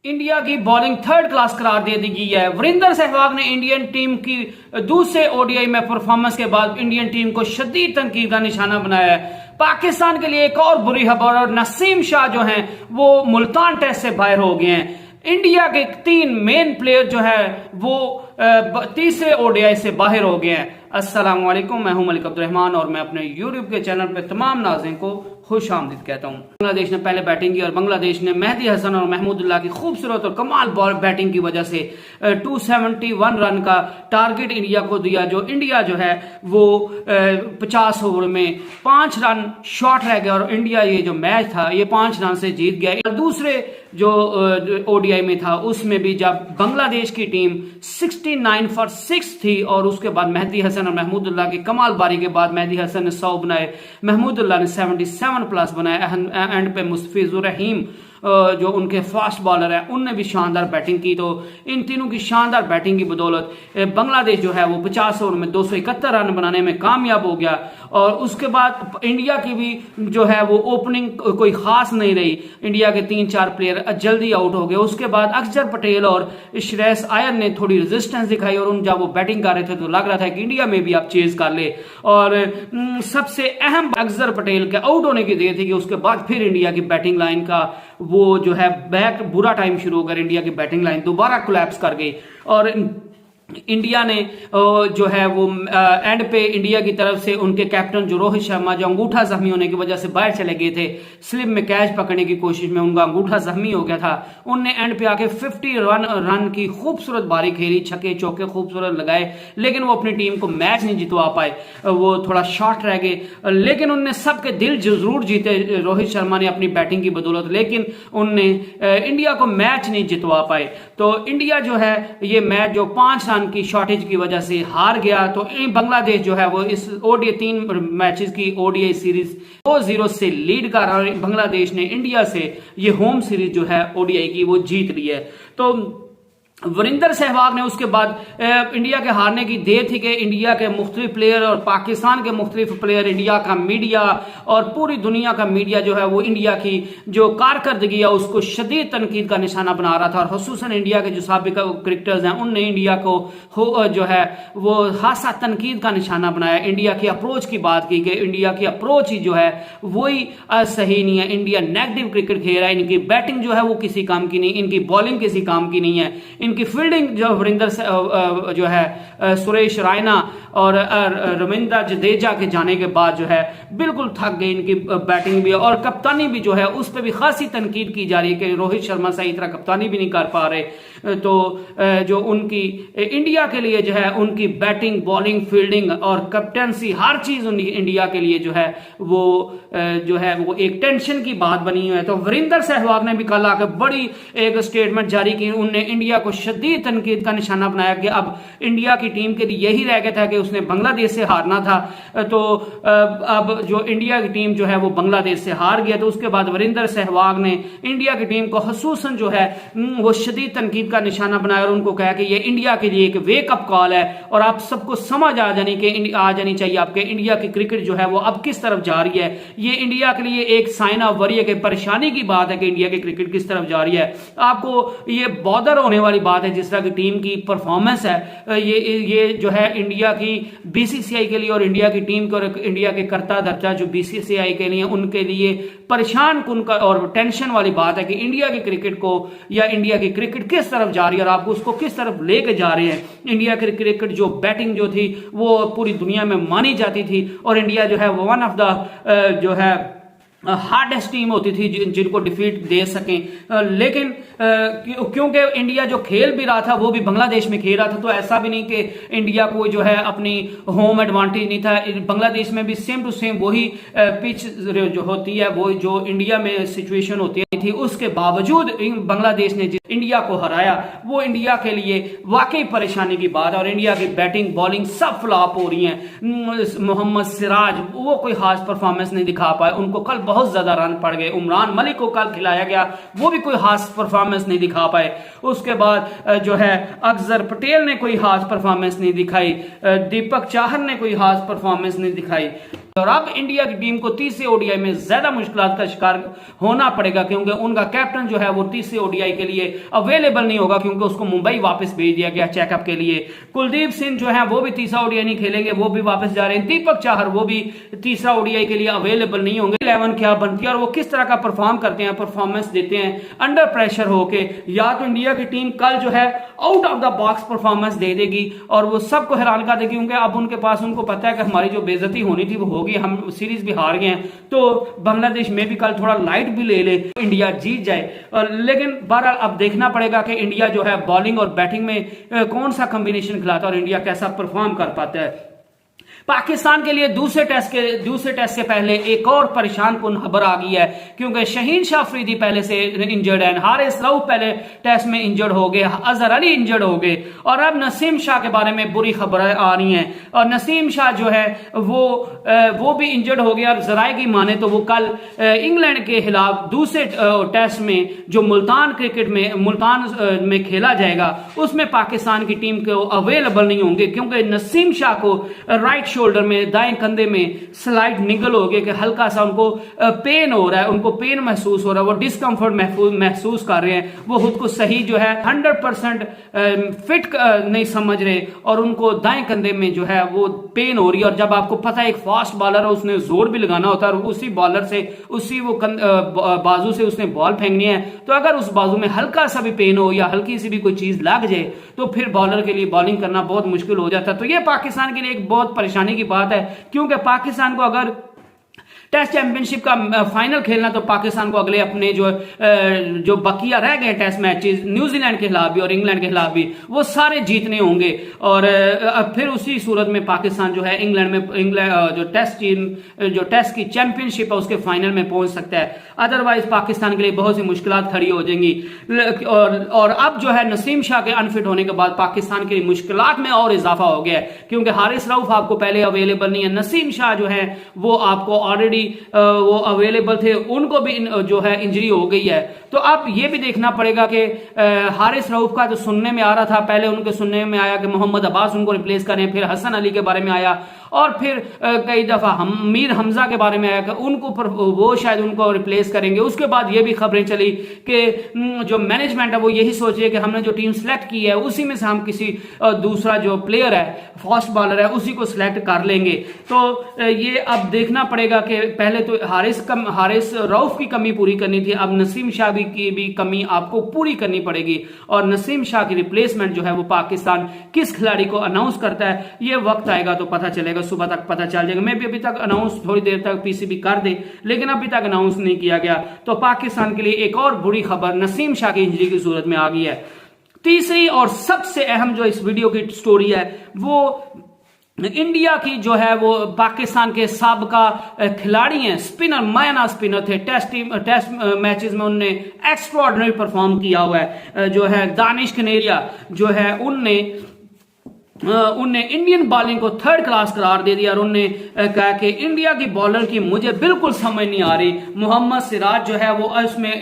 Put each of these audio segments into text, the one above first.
India की bowling third class करार दे दी गई है। वीरेंद्र सहवाग ने इंडियन टीम की दूसरे ओडीआई में परफॉर्मेंस के बाद इंडियन टीम को शदीद तनकीद का निशाना बनाया है। पाकिस्तान के लिए एक और बुरी खबर, और नसीम शाह जो हैं वो मुल्तान टेस्ट से बाहर हो गए हैं। इंडिया के 3 मेन प्लेयर जो है वो तीसरे ओडीआई से बाहर हो गए हैं। अस्सलाम वालेकुम, मैं हूं मलिक अब्दुर्रहमान और मैं अपने यूट्यूब के चैनल पे तमाम नाज़रीन को खुश आमदीद कहता हूं। बांग्लादेश ने पहले बैटिंग की और बांग्लादेश ने मेहदी हसन और महमूदुल्लाह की खूबसूरत और कमाल बॉल बैटिंग की वजह से 271 रन का टारगेट इंडिया को दिया। जो इंडिया जो है वो 50 ओवर में 5 रन शॉर्ट रह गया और इंडिया ये जो मैच था ये 5 रन से जीत गया। दूसरे जो ओडीआई में था उसमें भी जब बांग्लादेश की टीम 69 फॉर 6 थी और उसके बाद मेहदी हसन और महमूदुल्लाह की कमाल बारी के बाद मेहदी हसन ने 100 बनाए, महमूदुल्लाह ने 77 प्लस बनाए। एंड पे मुस्तफिजुर रहीम जो उनके फास्ट बॉलर हैं उनने भी शानदार बैटिंग की। तो इन तीनों की शानदार बैटिंग की बदौलत बांग्लादेश जो है वो 50 ओवर में 271 रन बनाने में कामयाब हो गया। और उसके बाद इंडिया की भी जो है वो ओपनिंग कोई खास नहीं रही। इंडिया के 3-4 प्लेयर जल्दी आउट हो गए। उसके बाद अक्षर पटेल और श्रेयस अय्यर ने थोड़ी रेजिस्टेंस दिखाई और जब वो बैटिंग कर रहे थे तो लग रहा था कि इंडिया में भी आप चेज कर ले। और सबसे अहम अक्षर पटेल के आउट होने की देर थी कि उसके बाद फिर इंडिया की बैटिंग लाइन का वो जो है बैक बुरा टाइम शुरू होकर इंडिया की बैटिंग लाइन दोबारा कोलैप्स कर गई। और इंडिया ने जो है वो एंड पे इंडिया की तरफ से उनके कैप्टन जो रोहित शर्मा जो अंगूठा जख्मी होने की वजह से बाहर चले गए थे, स्लिप में कैच पकड़ने की कोशिश में उनका अंगूठा जख्मी हो गया था। उनने एंड पे आके 50 रन की खूबसूरत बारी खेली, छक्के चौके खूबसूरत लगाए, लेकिन वो अपनी टीम को मैच नहीं जितवा पाए। वो थोड़ा शॉर्ट रह गए, लेकिन उनने सबके दिल जरूर जीते रोहित शर्मा ने अपनी बैटिंग की बदौलत, लेकिन उनने इंडिया को मैच नहीं जितवा पाए। तो इंडिया जो है ये मैच जो 5 की शॉर्टेज की वजह से हार गया। तो बांग्लादेश जो है वो इस ओडीआई 3 मैचेस की ओडीआई सीरीज 2-0 से लीड कर रहा है। बांग्लादेश ने इंडिया से ये होम सीरीज जो है ओडीआई की वो जीत ली है। तो वीरेंद्र सहवाग ने उसके बाद इंडिया के हारने की देर थी कि इंडिया के मुख्तलिफ प्लेयर और पाकिस्तान के मुख्तलिफ प्लेयर, इंडिया का मीडिया और पूरी दुनिया का मीडिया जो है वो इंडिया की जो कारकर्दगी है उसको शदीद तनकीद का निशाना बना रहा था। और खुसूसन इंडिया के जो साबिक क्रिकेटर्स हैं उनने इंडिया को जो है वो खासा तनकीद का निशाना बनाया। इंडिया की अप्रोच की बात की कि इंडिया की अप्रोच ही जो है वही सही नहीं है। इंडिया नेगेटिव क्रिकेट खेल रहा है, इनकी बैटिंग जो है वो किसी काम की नहीं, इनकी बॉलिंग किसी काम की नहीं है। इनकी फील्डिंग जो वीरेंद्र जो है सुरेश रायना और रविंद्र जडेजा के जाने के बाद जो है बिल्कुल थक गई इनकी बैटिंग भी, और कप्तानी भी जो है उस पर भी खासी तनकीद की जा रही है कि रोहित शर्मा सही तरह कप्तानी भी नहीं कर पा रहे। तो जो उनकी इंडिया के लिए जो है उनकी बैटिंग, बॉलिंग, फील्डिंग और कैप्टनसी हर चीज इंडिया के लिए जो है वो एक टेंशन की बात बनी हुई है। तो वीरेंद्र सहवाग ने भी कल आकर बड़ी एक स्टेटमेंट जारी की। उनने इंडिया को शदीद तनकीद का निशाना बनाया कि अब इंडिया की टीम के लिए यही रह गया था कि उसने बांग्लादेश से हारना था। तो अब जो इंडिया की टीम जो है वो बांग्लादेश से हार गया। तो उसके बाद वीरेंद्र सहवाग ने इंडिया की टीम को खुसूसन जो है वो शदीद तनकीद का निशाना बनाया और उनको कहा कि ये इंडिया के लिए एक वेकअप कॉल है और आप सबको समझ आ जानी चाहिए आपके इंडिया की क्रिकेट जो है वो अब किस तरफ जा रही है। ये इंडिया के लिए एक साइन ऑफ वरी है कि परेशानी की बात है कि इंडिया की क्रिकेट किस तरफ जा रही है। आपको ये बॉदर होने वाली बात है जिस तरह की टीम की परफॉर्मेंस है। ये जो है इंडिया की बीसीसीआई के लिए और इंडिया की टीम को, इंडिया के कर्ता धर्ता जो बीसीसीआई के लिए उनके लिए परेशान कुन और टेंशन वाली बात है कि इंडिया की क्रिकेट को या इंडिया की क्रिकेट किस तरफ जा रही है और आप उसको किस तरफ लेके जा रहे हैं। इंडिया की क्रिकेट जो बैटिंग जो थी वो पूरी दुनिया में मानी जाती थी और इंडिया जो है वो वन ऑफ द जो है हार्डेस्ट टीम होती थी जिनको डिफीट दे सकें। लेकिन क्योंकि इंडिया जो खेल भी रहा था वो भी बांग्लादेश में खेल रहा था, तो ऐसा भी नहीं कि इंडिया को जो है अपनी होम एडवांटेज नहीं था। बांग्लादेश में भी सेम टू सेम वही पिच जो होती है वो जो इंडिया में सिचुएशन होती थी। उसके बावजूद बांग्लादेश ने इंडिया को हराया, वो इंडिया के लिए वाकई परेशानी की बात है। और इंडिया की बैटिंग, बॉलिंग सब फ्लॉप हो रही है। मोहम्मद सिराज वो कोई खास परफॉर्मेंस नहीं दिखा पाए, उनको कल बहुत ज्यादा रन पड़ गए। उमरान मलिक को कल खिलाया गया, वो भी कोई खास परफॉर्मेंस नहीं दिखा पाए। उसके बाद जो है अक्षर पटेल ने कोई खास परफॉर्मेंस नहीं दिखाई, दीपक चाहर ने कोई खास परफॉर्मेंस नहीं दिखाई। और अब इंडिया की टीम को तीसरे ओडीआई में ज्यादा मुश्किल का शिकार होना पड़ेगा, क्योंकि उनका कैप्टन जो है वो तीसरे ओडीआई के लिए अवेलेबल नहीं होगा, क्योंकि उसको मुंबई वापस भेज दिया गया चेकअप के लिए। कुलदीप सिंह जो है वो भी तीसरा ओडीआई नहीं खेलेंगे, वो भी वापस जा रहे हैं। दीपक चाहर वो भी तीसरा ओडीआई के लिए अवेलेबल नहीं होंगे। 11 क्या बनती है और वो किस तरह का परफॉर्म करते हैं, परफॉर्मेंस देते हैं अंडर प्रेशर होके, या तो इंडिया की टीम कल जो है out of the box performance दे देगी और वो सबको हैरान कर देगी, क्योंकि अब उनके पास उनको पता है कि हमारी जो बेइज्जती होनी थी वो होगी, हम सीरीज भी हार गए हैं, तो बांग्लादेश में भी कल थोड़ा लाइट भी ले ले इंडिया जीत जाए। लेकिन बहरहाल अब देखना पड़ेगा कि इंडिया जो है बॉलिंग और बैटिंग में कौन सा कॉम्बिनेशन खिलाता है और इंडिया कैसा परफॉर्म कर पाता है। पाकिस्तान के लिए दूसरे टेस्ट से पहले एक और परेशान कुन खबर आ गई है, क्योंकि शहीन शाह अफरीदी पहले से इंजर्ड है, हारिस रऊफ पहले टेस्ट में इंजर्ड हो गए, अजहर अली इंजर्ड हो गए और अब नसीम शाह के बारे में बुरी खबरें आ रही हैं। और नसीम शाह जो है वो भी इंजर्ड हो गया और जराए की माने तो वो कल इंग्लैंड के खिलाफ दूसरे टेस्ट में जो मुल्तान में खेला जाएगा उसमें पाकिस्तान की टीम को अवेलेबल नहीं होंगे, क्योंकि नसीम शाह को राइट शोल्डर में दाएं कंधे में स्लाइड निगल हो गया कि हल्का सा उनको पेन हो रहा है, उनको पेन महसूस हो रहा है, वो डिस्कंफर्ट महसूस कर रहे हैं, वो खुद को सही जो है 100% फिट नहीं समझ रहे और उनको दाएं कंधे में जो है वो पेन हो रही है। और जब आपको पता है एक फास्ट बॉलर है, उसने जोर भी लगाना होता है और उसी बॉलर से उसी वो बाजू से उसने बॉल फेंकनी है, तो अगर उस बाजू में हल्का सा भी पेन हो या हल्की सी भी कोई चीज लग जाए तो फिर बॉलर के लिए बॉलिंग करना बहुत मुश्किल हो जाता है। तो ये पाकिस्तान के लिए एक बहुत परेशानी की बात है, क्योंकि पाकिस्तान को अगर टेस्ट चैंपियनशिप का फाइनल खेलना तो पाकिस्तान को अगले अपने जो बकिया रह गए टेस्ट मैचेस न्यूजीलैंड के खिलाफ भी और इंग्लैंड के खिलाफ भी वो सारे जीतने होंगे और फिर उसी सूरत में पाकिस्तान जो है इंग्लैंड जो टेस्ट की चैंपियनशिप है उसके फाइनल में पहुंच सकता है। अदरवाइज पाकिस्तान के लिए बहुत सी मुश्किलात खड़ी हो जाएंगी और अब जो है नसीम शाह के अनफिट होने के बाद पाकिस्तान की मुश्किलात में और इजाफा हो गया है, क्योंकि हारिस रऊफ आपको पहले अवेलेबल नहीं है, नसीम शाह जो है वो आपको ऑलरेडी वो अवेलेबल थे, उनको भी जो है इंजरी हो गई है। तो अब ये भी देखना पड़ेगा कि हारिस रऊफ का जो सुनने में आ रहा था, पहले उनके सुनने में आया कि मोहम्मद अब्बास उनको रिप्लेस करें, फिर हसन अली के बारे में आया और फिर कई दफा मीर हमजा के बारे में आया कि उनको वो शायद उनको रिप्लेस करेंगे। उसके बाद ये भी खबरें चली कि जो मैनेजमेंट है वो यही सोच रही है कि हमने जो टीम सेलेक्ट की है उसी में से हम किसी दूसरा जो प्लेयर है फास्ट बॉलर है उसी को सिलेक्ट कर लेंगे। तो ये अब देखना पड़ेगा कि पहले तो हारिस रऊफ की कमी पूरी करनी थी, अब नसीम शाह की भी कमी आपको पूरी करनी पड़ेगी और नसीम शाह की रिप्लेसमेंट जो है वो पाकिस्तान किस खिलाड़ी को अनाउंस करता है ये वक्त आएगा तो पता चलेगा, सुबह तक पता चल जाएगा। मैं भी अभी तक अनाउंस थोड़ी देर तक पीसीबी कर दे, लेकिन अभी तक अनाउंस नहीं किया गया। तो पाकिस्तान के लिए एक और बुरी खबर नसीम शाह की इंजरी की सूरत में आ गई है। तीसरी और सबसे अहम जो इस वीडियो की स्टोरी है वो इंडिया की जो है वो पाकिस्तान के साबका खिलाड़ी हैं, स्पिनर मायना स्पिनर थे, टेस्ट मैचेस में उनने एक्स्ट्राऑर्डिनरी परफॉर्म किया हुआ है। जो है दानिश कनेरिया जो है उनने इंडियन बॉलिंग को थर्ड क्लास करार दे दिया और उनने कहा कि इंडिया की बॉलर की मुझे बिल्कुल समझ नहीं आ रही। मोहम्मद सिराज जो है वो उसमें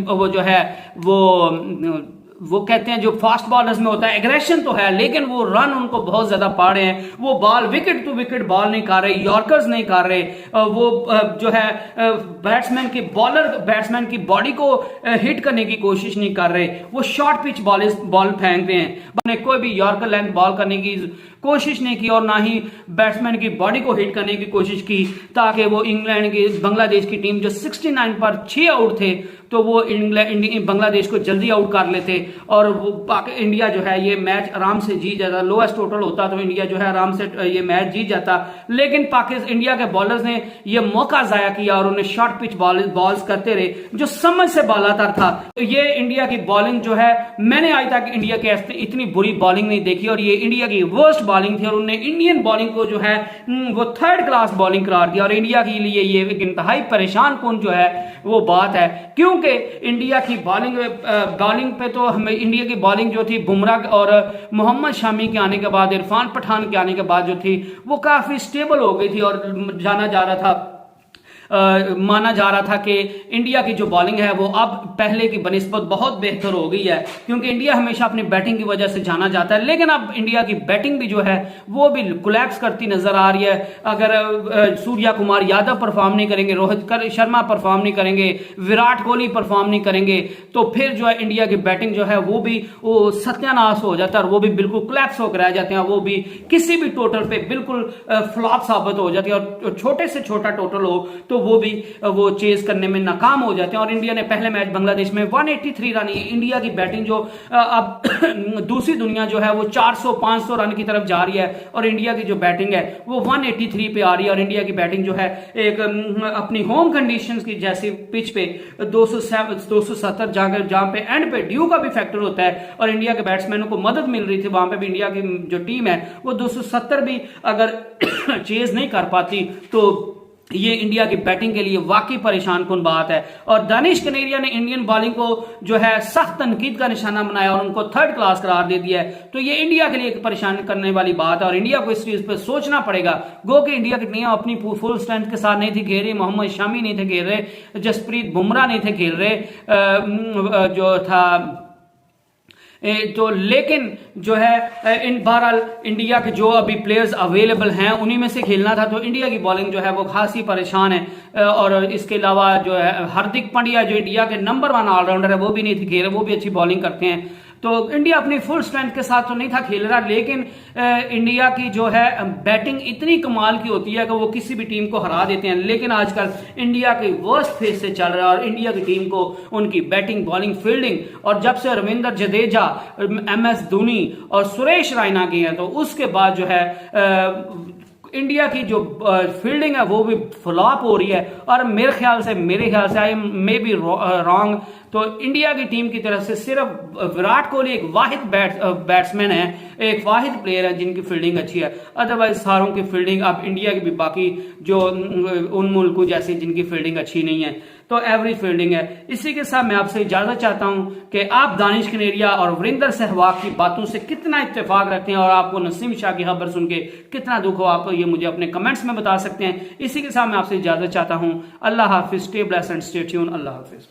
वो जो है वो कहते हैं जो फास्ट बॉलर्स में होता है एग्रेशन तो है, लेकिन वो रन उनको बहुत ज्यादा पा रहे हैं, वो ball wicket to wicket ball नहीं कर रहे, यॉर्कर्स नहीं कर रहे, वो जो है बैट्समैन की बॉडी को हिट करने की कोशिश नहीं कर रहे, वो शॉर्ट पिच बॉल फेंक रहे हैं, कोई भी यॉर्कर लेंथ बॉल करने की कोशिश नहीं की और ना ही बैट्समैन की बॉडी को हिट करने की कोशिश की, ताकि वो बांग्लादेश की टीम जो 69 पर 6 आउट थे तो वो बांग्लादेश को जल्दी आउट कर लेते और वो इंडिया जो है ये मैच आराम से जीत जाता। लोएस्ट टोटल होता तो इंडिया जो है आराम से ये मैच जीत जाता, लेकिन इंडिया के बॉलर्स ने ये मौका जाया किया और उन्हें शॉर्ट पिच बॉल्स करते रहे जो समझ से बालातर था। तो ये इंडिया की बॉलिंग जो है मैंने आज तक इंडिया के इतनी बुरी बॉलिंग नहीं देखी और ये इंडिया की वर्स्ट बॉलिंग थी और उन्होंने इंडियन बॉलिंग को जो है वो थर्ड क्लास बॉलिंग करार दिया और इंडिया के लिए ये एक इंतहाई परेशान कौन जो है वो बात है, क्योंकि इंडिया की बॉलिंग पे तो हमें इंडिया की बॉलिंग जो थी बुमराह और मोहम्मद शामी के आने के बाद, इरफान पठान के आने के बाद जो थी वो काफी स्टेबल हो गई थी और जाना जा रहा था माना जा रहा था कि इंडिया की जो बॉलिंग है वो अब पहले की बनिस्बत बहुत बेहतर हो गई है, क्योंकि इंडिया हमेशा अपनी बैटिंग की वजह से जाना जाता है। लेकिन अब इंडिया की बैटिंग भी जो है वो भी कोलैप्स करती नजर आ रही है। अगर सूर्या कुमार यादव परफॉर्म नहीं करेंगे, रोहित शर्मा परफॉर्म नहीं करेंगे, विराट कोहली परफॉर्म नहीं करेंगे, तो फिर जो है इंडिया की बैटिंग जो है वो भी सत्यानाश हो जाता है और वो भी बिल्कुल कोलैप्स होकर रह जाते हैं। वो भी किसी भी टोटल पे बिल्कुल फ्लॉप साबित हो जाती है, और छोटे से छोटा टोटल हो तो वो भी वो चेज करने में नाकाम हो जाते हैं। और इंडिया ने पहले मैच बांग्लादेश में 183 रन, इंडिया की बैटिंग जो अब दूसरी दुनिया जो है वो 400-500 रन की तरफ जा रही है, और इंडिया की जो बैटिंग है वो 183 पे आ रही है। और इंडिया की बैटिंग जो है एक अपनी होम कंडीशंस की जैसी पिच पे 270 जहां पे एंड पे ड्यू का भी फैक्टर होता है और इंडिया के बैट्समैनों को मदद मिल रही थी, वहां पे भी इंडिया की जो टीम है वो 270 भी अगर चेज नहीं कर पाती तो ये इंडिया की बैटिंग के लिए वाकई परेशान कुन बात है। और दानिश कनेरिया ने इंडियन बॉलिंग को जो है सख्त तनकीद का निशाना बनाया और उनको थर्ड क्लास करार दे दिया है, तो ये इंडिया के लिए एक परेशान करने वाली बात है और इंडिया को इस चीज पर सोचना पड़ेगा। गो कि इंडिया की टीम अपनी फुल स्ट्रेंथ के साथ नहीं थी खेल रही, मोहम्मद शमी नहीं थे खेल रहे, जसप्रीत बुमराह नहीं थे खेल रहे, जो था तो लेकिन जो है इन बहरहाल इंडिया के जो अभी प्लेयर्स अवेलेबल हैं उन्हीं में से खेलना था, तो इंडिया की बॉलिंग जो है वो खासी परेशान है। और इसके अलावा जो है हार्दिक पांड्या जो इंडिया के नंबर 1 ऑलराउंडर है वो भी नहीं थे खेल रहे, वो भी अच्छी बॉलिंग करते हैं। तो इंडिया अपनी फुल स्ट्रेंथ के साथ तो नहीं था खेल रहा, लेकिन इंडिया की जो है बैटिंग इतनी कमाल की होती है कि वो किसी भी टीम को हरा देते हैं। लेकिन आजकल इंडिया के वर्स्ट फेज से चल रहा है और इंडिया की टीम को उनकी बैटिंग, बॉलिंग, फील्डिंग, और जब से रविंद्र जडेजा, MS धोनी और सुरेश रैना गए हैं तो उसके बाद जो है इंडिया की जो फील्डिंग है वो भी फ्लॉप हो रही है। और मेरे ख्याल से आई मे बी रॉन्ग, तो इंडिया की टीम की तरफ से सिर्फ विराट कोहली एक वाहिद बैट्समैन है, एक वाहिद प्लेयर है जिनकी फील्डिंग अच्छी है। अदरवाइज सारों की फील्डिंग, अब इंडिया की भी बाकी जो उन मुल्कों जैसे जिनकी फील्डिंग अच्छी नहीं है तो एवरेज फील्डिंग है। इसी के साथ मैं आपसे इजाजत चाहता हूं कि आप दानिश कनेरिया और वरिंदर सहवाग की बातों से कितना इत्तेफाक रखते हैं और आपको नसीम शाह की खबर सुन के कितना दुख हो, आप ये मुझे अपने कमेंट्स में बता सकते हैं। इसी के साथ मैं आपसे इजाजत चाहता हूं। अल्लाह हाफिज, stay blessed and stay tune. अल्लाह हाफिज।